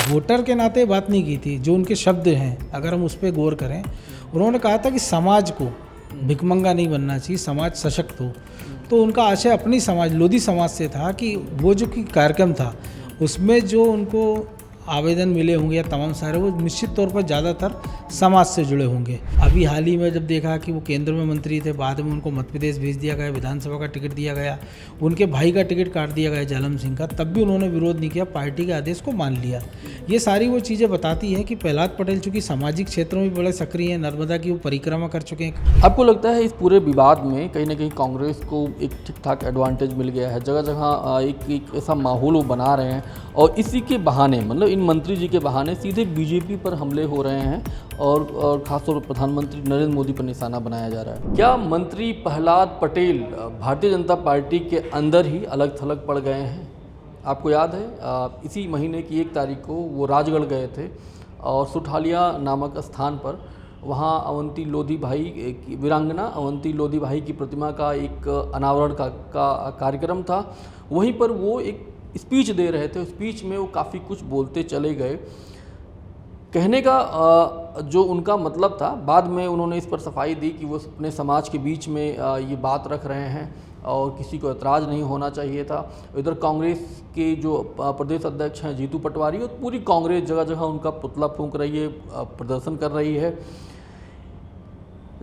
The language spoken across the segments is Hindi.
वोटर के नाते बात नहीं की थी। जो उनके शब्द हैं, अगर हम उस पर गौर करें, उन्होंने कहा था कि समाज को भिखमंगा नहीं बनना चाहिए, समाज सशक्त हो। तो उनका आशय अपनी समाज, लोधी समाज से था कि वो जो कि कार्यक्रम था उसमें जो उनको आवेदन मिले होंगे या तमाम सारे, वो निश्चित तौर पर ज़्यादातर समाज से जुड़े होंगे। अभी हाल ही में जब देखा कि वो केंद्र में मंत्री थे, बाद में उनको मध्य प्रदेश भेज दिया गया, विधानसभा का टिकट दिया गया, उनके भाई का टिकट काट दिया गया जालम सिंह का, तब भी उन्होंने विरोध नहीं किया, पार्टी के आदेश को मान लिया। ये सारी वो चीज़ें बताती है कि प्रहलाद पटेल चूँकि सामाजिक क्षेत्रों में बड़े सक्रिय हैं, नर्मदा की वो परिक्रमा कर चुके हैं। आपको लगता है इस पूरे विवाद में कहीं ना कहीं कांग्रेस को एक ठीक ठाक एडवांटेज मिल गया है, जगह जगह एक ऐसा माहौल वो बना रहे हैं और इसी के बहाने, मतलब इन मंत्री जी के बहाने सीधे बीजेपी पर हमले हो रहे हैं और खासतौर पर प्रधानमंत्री नरेंद्र मोदी पर निशाना बनाया जा रहा है। क्या मंत्री प्रहलाद पटेल भारतीय जनता पार्टी के अंदर ही अलग थलग पड़ गए हैं? आपको याद है इसी महीने की 1 तारीख को वो राजगढ़ गए थे और सुठालिया नामक स्थान पर वहाँ अवंती लोधी भाई, वीरांगना अवंती लोधी भाई की प्रतिमा का एक अनावरण का कार्यक्रम था। वहीं पर वो एक स्पीच दे रहे थे। स्पीच में वो काफ़ी कुछ बोलते चले गए। कहने का जो उनका मतलब था, बाद में उन्होंने इस पर सफाई दी कि वो अपने समाज के बीच में ये बात रख रहे हैं और किसी को ऐतराज़ नहीं होना चाहिए था। इधर कांग्रेस के जो प्रदेश अध्यक्ष हैं जीतू पटवारी, और पूरी कांग्रेस जगह जगह उनका पुतला फूंक रही है, प्रदर्शन कर रही है।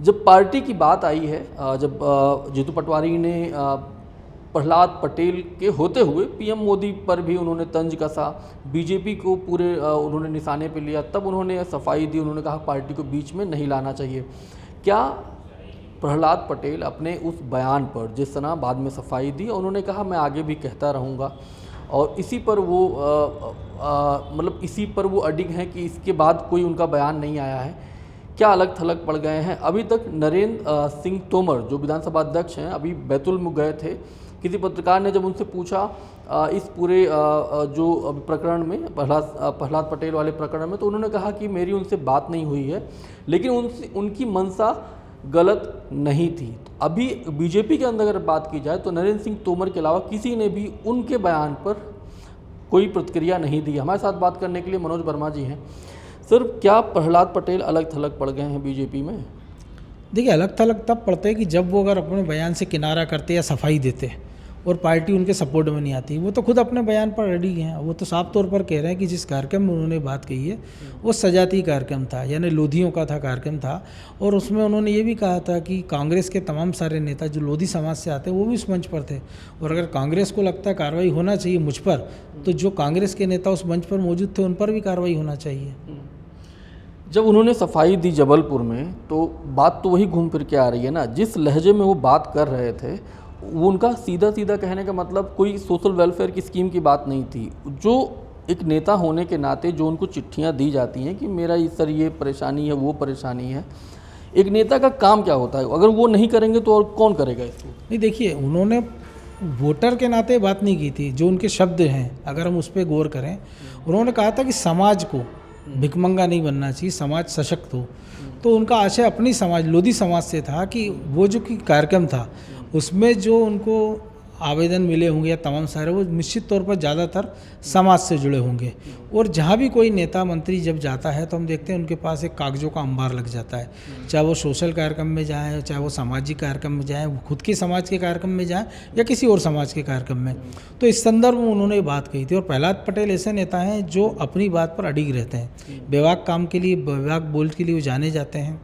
जब पार्टी की बात आई है, जब जीतू पटवारी ने प्रहलाद पटेल के होते हुए पीएम मोदी पर भी उन्होंने तंज कसा, बीजेपी को पूरे उन्होंने निशाने पे लिया, तब उन्होंने सफाई दी। उन्होंने कहा पार्टी को बीच में नहीं लाना चाहिए। क्या प्रहलाद पटेल अपने उस बयान पर जिस तरह बाद में सफाई दी, उन्होंने कहा मैं आगे भी कहता रहूँगा, और इसी पर वो मतलब इसी पर वो अडिग हैं कि इसके बाद कोई उनका बयान नहीं आया है। क्या अलग थलग पड़ गए हैं? अभी तक नरेंद्र सिंह तोमर जो विधानसभा अध्यक्ष हैं, अभी बैतूल में गए थे। किसी पत्रकार ने जब उनसे पूछा इस पूरे जो प्रकरण में, प्रहलाद पटेल वाले प्रकरण में, तो उन्होंने कहा कि मेरी उनसे बात नहीं हुई है, लेकिन उनकी मंशा गलत नहीं थी। अभी बीजेपी के अंदर अगर बात की जाए तो नरेंद्र सिंह तोमर के अलावा किसी ने भी उनके बयान पर कोई प्रतिक्रिया नहीं दी। हमारे साथ बात करने के लिए मनोज वर्मा जी हैं। सर, क्या प्रहलाद पटेल अलग थलग पड़ गए हैं बीजेपी में? देखिए, अलग थलग तब पड़ते हैं कि जब वो अगर अपने बयान से किनारा करते या सफाई देते और पार्टी उनके सपोर्ट में नहीं आती। वो तो खुद अपने बयान पर रेडी हैं। वो तो साफ तौर पर कह रहे हैं कि जिस कार्यक्रम में उन्होंने बात कही है वो सजातीय कार्यक्रम था, यानी लोधियों का था कार्यक्रम था। और उसमें उन्होंने ये भी कहा था कि कांग्रेस के तमाम सारे नेता जो लोधी समाज से आते हैं वो भी उस मंच पर थे, और अगर कांग्रेस को लगता है कार्रवाई होना चाहिए मुझ पर, तो जो कांग्रेस के नेता उस मंच पर मौजूद थे उन पर भी कार्रवाई होना चाहिए। जब उन्होंने सफाई दी जबलपुर में, तो बात तो वही घूम फिर के आ रही है ना। जिस लहजे में वो बात कर रहे थे, वो उनका सीधा सीधा कहने का मतलब कोई सोशल वेलफेयर की स्कीम की बात नहीं थी। जो एक नेता होने के नाते जो उनको चिट्ठियां दी जाती हैं कि मेरा इस सर ये परेशानी है, वो परेशानी है, एक नेता का काम क्या होता है? अगर वो नहीं करेंगे तो और कौन करेगा इसको? नहीं, देखिए, उन्होंने वोटर के नाते बात नहीं की थी। जो उनके शब्द हैं, अगर हम उस पर गौर करें, उन्होंने कहा था कि समाज को भिखमंगा नहीं बनना चाहिए, समाज सशक्त हो। तो उनका आशय अपनी समाज, लोधी समाज से था कि वो जो कि कार्यक्रम था उसमें जो उनको आवेदन मिले होंगे या तमाम सारे, वो निश्चित तौर पर ज़्यादातर समाज से जुड़े होंगे। और जहाँ भी कोई नेता मंत्री जब जाता है तो हम देखते हैं उनके पास एक कागजों का अंबार लग जाता है, चाहे वो सोशल कार्यक्रम में जाएँ, चाहे वो सामाजिक कार्यक्रम में जाएँ, खुद के समाज के कार्यक्रम में जाएँ या किसी और समाज के कार्यक्रम में। तो इस संदर्भ में उन्होंने बात कही थी। और प्रहलाद पटेल ऐसे नेता हैं जो अपनी बात पर अडिग रहते हैं। बेबाक काम के लिए, बेबाक बोल के लिए वो जाने जाते हैं,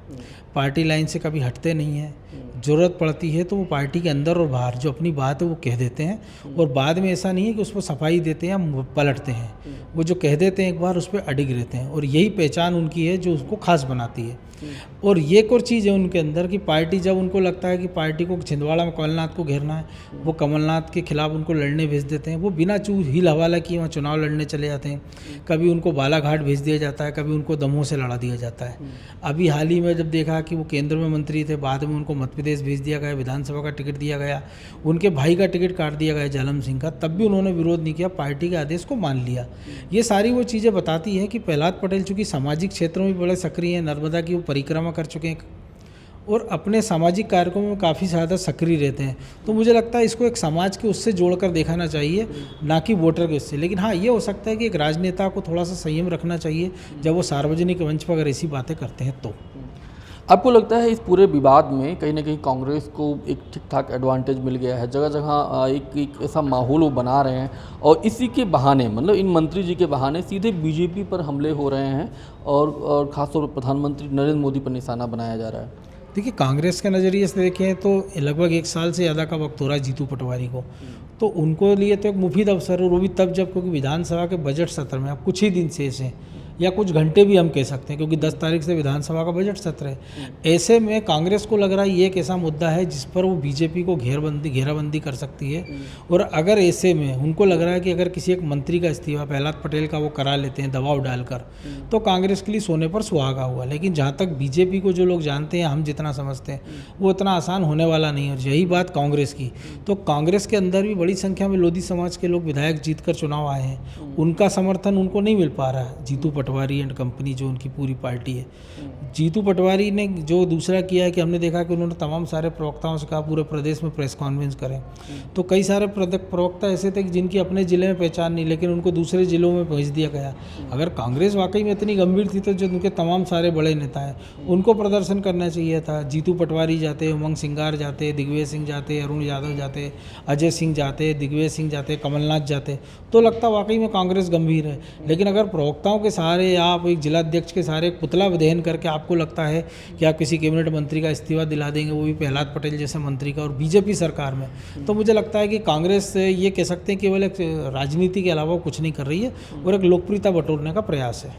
पार्टी लाइन से कभी हटते नहीं हैं। ज़रूरत पड़ती है तो वो पार्टी के अंदर और बाहर जो अपनी बात है वो कह देते हैं, और बाद में ऐसा नहीं है कि उस पर सफाई देते हैं या पलटते हैं। वो जो कह देते हैं एक बार, उस पर अडिग रहते हैं, और यही पहचान उनकी है जो उसको खास बनाती है। और ये एक और चीज़ है उनके अंदर कि पार्टी, जब उनको लगता है कि पार्टी को छिंदवाड़ा में कमलनाथ को घेरना है, वो कमलनाथ के खिलाफ उनको लड़ने भेज देते हैं। वो बिना हिल हवाला किए वहाँ चुनाव लड़ने चले जाते हैं। कभी उनको बालाघाट भेज दिया जाता है, कभी उनको दमोह से लड़ा दिया जाता है। अभी हाल ही में जब देखा कि वो केंद्र में मंत्री थे, बाद में उनको मध्य प्रदेश भेज दिया गया, विधानसभा का टिकट दिया गया, उनके भाई का टिकट काट दिया गया जालम सिंह का, तब भी उन्होंने विरोध नहीं किया, पार्टी के आदेश को मान लिया। ये सारी वो चीज़ें बताती हैं कि प्रहलाद पटेल चूँकि सामाजिक क्षेत्रों में बड़े सक्रिय हैं, नर्मदा की वो परिक्रमा कर चुके हैं, और अपने सामाजिक कार्यक्रमों में काफ़ी ज़्यादा सक्रिय रहते हैं। तो मुझे लगता है इसको एक समाज के उससे जोड़कर दिखाना चाहिए, ना कि वोटर के उससे। लेकिन हाँ, ये हो सकता है कि एक राजनेता को थोड़ा सा संयम रखना चाहिए जब वो सार्वजनिक मंच पर अगर ऐसी बातें करते हैं तो। आपको लगता है इस पूरे विवाद में कहीं ना कहीं कांग्रेस को एक ठीक ठाक एडवांटेज मिल गया है, जगह जगह एक ऐसा माहौल वो बना रहे हैं और इसी के बहाने, मतलब इन मंत्री जी के बहाने सीधे बीजेपी पर हमले हो रहे हैं और खासतौर पर प्रधानमंत्री नरेंद्र मोदी पर निशाना बनाया जा रहा है? देखिए, कांग्रेस के नज़रिए से देखें तो लगभग 1 साल से ज़्यादा का वक्त हो रहा है जीतू पटवारी को। तो उनको लिए तो एक मुफीद अवसर है, वो भी तब जब, क्योंकि विधानसभा के बजट सत्र में अब कुछ ही दिन शेष हैं, या कुछ घंटे भी हम कह सकते हैं, क्योंकि 10 तारीख से विधानसभा का बजट सत्र है। ऐसे में कांग्रेस को लग रहा है ये एक ऐसा मुद्दा है जिस पर वो बीजेपी को घेराबंदी कर सकती है। और अगर ऐसे में उनको लग रहा है कि अगर किसी एक मंत्री का इस्तीफा प्रहलाद पटेल का वो करा लेते हैं दबाव डालकर, तो कांग्रेस के लिए सोने पर सुहागा हुआ। लेकिन जहाँ तक बीजेपी को जो लोग जानते हैं, हम जितना समझते हैं, वो इतना आसान होने वाला नहीं है। और यही बात कांग्रेस की, तो कांग्रेस के अंदर भी बड़ी संख्या में लोधी समाज के लोग विधायक जीत कर चुनाव आए हैं, उनका समर्थन उनको नहीं मिल पा रहा है। जीतू पटवारी एंड कंपनी जो उनकी पूरी पार्टी है, जीतू पटवारी ने जो दूसरा किया है कि हमने देखा कि उन्होंने तमाम सारे प्रवक्ताओं से कहा पूरे प्रदेश में प्रेस कॉन्फ्रेंस करें। तो कई सारे प्रवक्ता ऐसे थे कि जिनकी अपने ज़िले में पहचान नहीं, लेकिन उनको दूसरे ज़िलों में भेज दिया गया। अगर कांग्रेस वाकई में इतनी गंभीर थी तो जो उनके तमाम सारे बड़े नेता हैं उनको प्रदर्शन करना चाहिए था। जीतू पटवारी जाते, उमंग सिंगार जाते, दिग्विजय सिंह जाते, अरुण यादव जाते, अजय सिंह जाते, दिग्विजय सिंह जाते, कमलनाथ जाते, तो लगता वाकई में कांग्रेस गंभीर है। लेकिन अगर प्रवक्ताओं के सहारे या आप एक जिलाध्यक्ष के सहारे एक पुतला विधेयन करके आपको लगता है कि आप किसी कैबिनेट मंत्री का इस्तीफा दिला देंगे, वो भी प्रहलाद पटेल जैसे मंत्री का, और बीजेपी सरकार में, तो मुझे लगता है कि कांग्रेस ये कह सकते हैं केवल एक राजनीति के अलावा कुछ नहीं कर रही है और एक लोकप्रियता बटोरने का प्रयास है।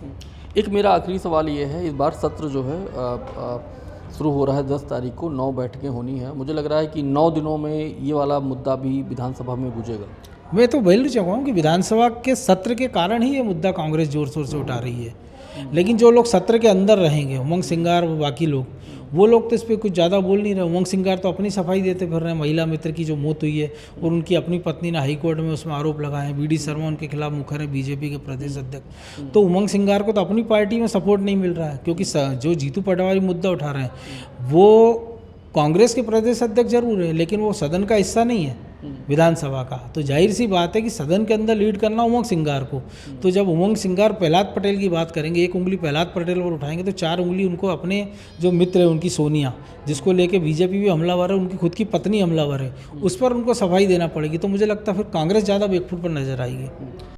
एक मेरा आखिरी सवाल ये है, इस बार सत्र जो है शुरू हो रहा है 10 तारीख को, 9 बैठकें होनी है। मुझे लग रहा है कि 9 दिनों में ये वाला मुद्दा भी विधानसभा में गूंजेगा। मैं तो वही चाहूँगा कि विधानसभा के सत्र के कारण ही ये मुद्दा कांग्रेस जोर शोर से उठा रही है। लेकिन जो लोग सत्र के अंदर रहेंगे, उमंग सिंगार और बाकी लोग, वो लोग तो इस पर कुछ ज़्यादा बोल नहीं रहे। उमंग सिंगार तो अपनी सफाई देते फिर रहे हैं। महिला मित्र की जो मौत हुई है और उनकी अपनी पत्नी ने हाई कोर्ट में उसमें आरोप लगाए हैं, बीडी शर्मा उनके खिलाफ मुखर है, बीजेपी के प्रदेश अध्यक्ष। तो उमंग सिंगार को तो अपनी पार्टी में सपोर्ट नहीं मिल रहा है, क्योंकि जो जीतू पटवारी मुद्दा उठा रहे हैं वो कांग्रेस के प्रदेश अध्यक्ष जरूर है, लेकिन वो सदन का हिस्सा नहीं है विधानसभा का। तो जाहिर सी बात है कि सदन के अंदर लीड करना उमंग सिंगार को। तो जब उमंग सिंगार प्रहलाद पटेल की बात करेंगे, एक उंगली प्रहलाद पटेल पर उठाएंगे, तो 4 उंगली उनको अपने जो मित्र है उनकी सोनिया, जिसको लेके बीजेपी भी हमलावर है, उनकी खुद की पत्नी हमलावर है, उस पर उनको सफाई देना पड़ेगी। तो मुझे लगता है फिर कांग्रेस ज़्यादा बैकफुट पर नजर आएगी।